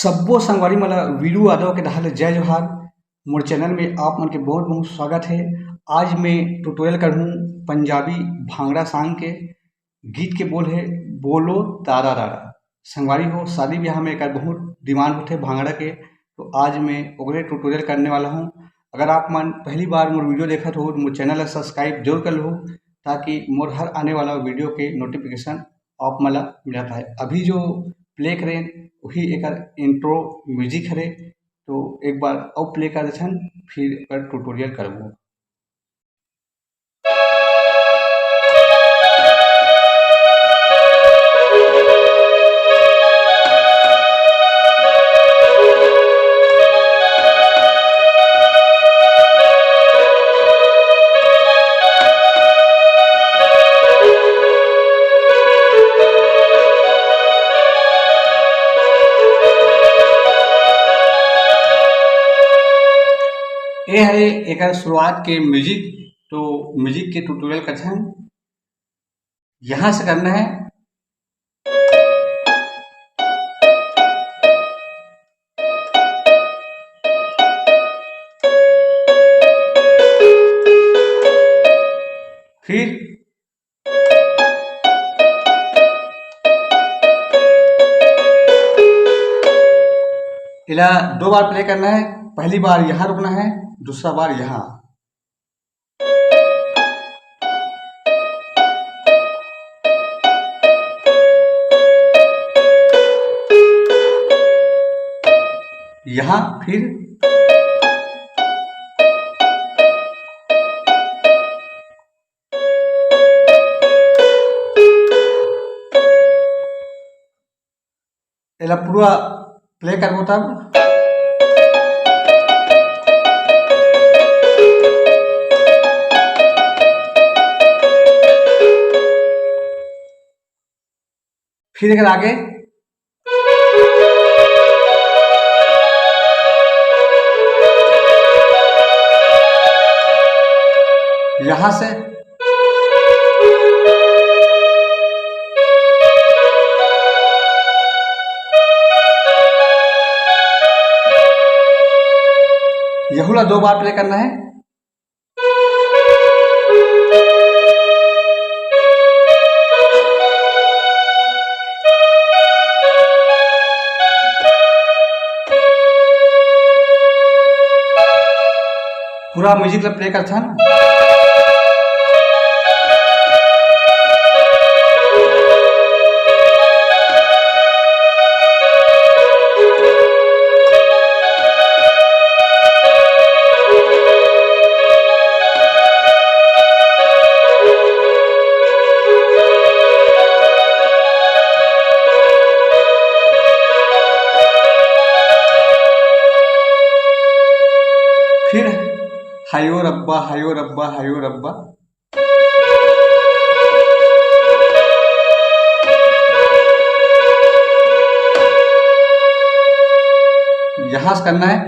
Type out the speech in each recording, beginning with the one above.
सब्बो संगवारी मन ल वीरू यादव के तहत जय जोहार। मोर चैनल में आप मन के बहुत बहुत स्वागत है। आज मैं ट्यूटोरियल करहूँ पंजाबी भांगड़ा सॉन्ग के गीत के बोल है बोलो तारा रारा। संगवारी हो शादी ब्याह में एक बहुत डिमांड होते भांगड़ा के, तो आज मैं ओकरे ट्यूटोरियल करने वाला हूँ। अगर आप मन पहली बार मोर वीडियो देखत हो मोर चैनल सब्सक्राइब जरूर कर लो, ताकि मोर हर आने वाला वीडियो के नोटिफिकेशन आप मन ला मिलता है। अभी जो प्ले करें वही एक इंट्रो म्यूजिक हरे, तो एक बार और प्ले कर देथन फिर एकर ट्यूटोरियल करबो। ये है एक शुरुआत के म्यूजिक, तो म्यूजिक के ट्यूटोरियल कथन यहाँ से करना है। फिर इला दो बार प्ले करना है। पहली बार यहाँ रुकना है, दूसरा बार यहाँ। यहाँ फिर इला पूरा प्ले करबो तब फिर अगर आगे यहाँ से यहुला दो बार प्ले करना है। पूरा म्यूजिक प्ले करता है। फिर हायो रब्बा हायो रब्बा हायो रब्बा। यहां से करना है।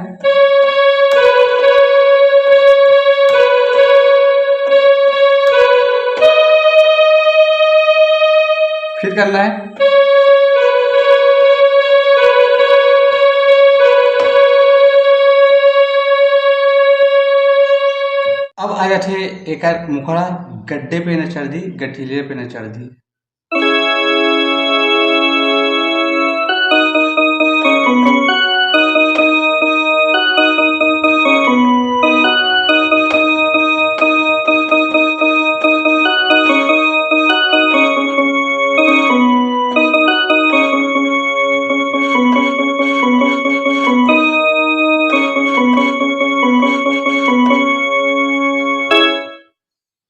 फिर करना है। अब आया थे एक मुखड़ा गड्ढे पे न चढ़ दी गठीले पे न चढ़ दी।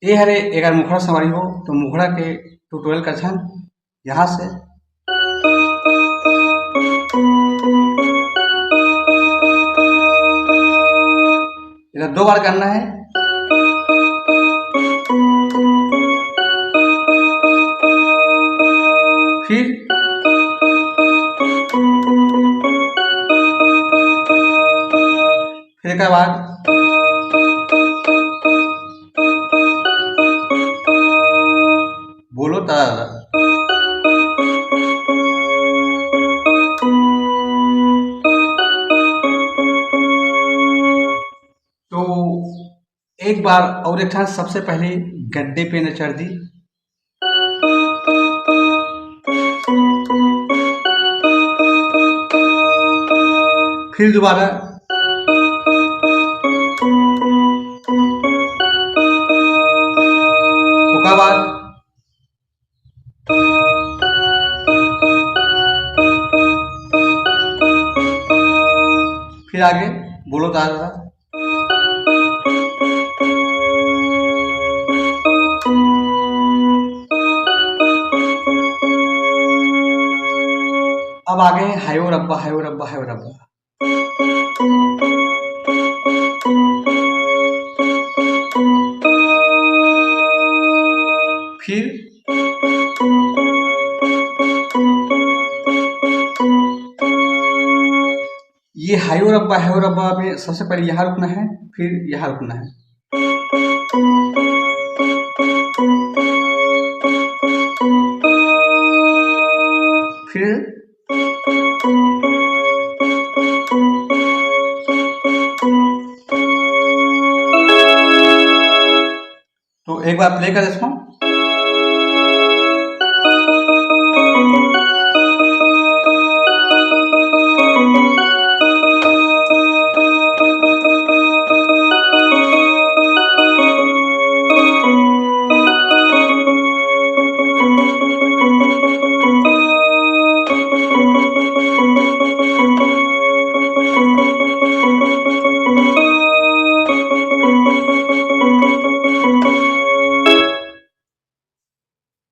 ये हरे एक मुखड़ा सवारी हो, तो मुखड़ा के ट्यूटोरियल का छन यहाँ से इधर दो बार करना है। फिर एक बाद बोलो तारा। एक बार और एक ठान सबसे पहले गड्ढे पे न चढ़ दी, फिर दोबारा ओका बाद फिर आगे बोलो दादा। अब आ गए हायो रब्बा हायो रब्बा हायो रब्बा। फिर ये हायो रब्बा में सबसे पहले यहाँ रुकना है, फिर यहाँ रुकना है। फिर तो एक बार प्ले कर इसको।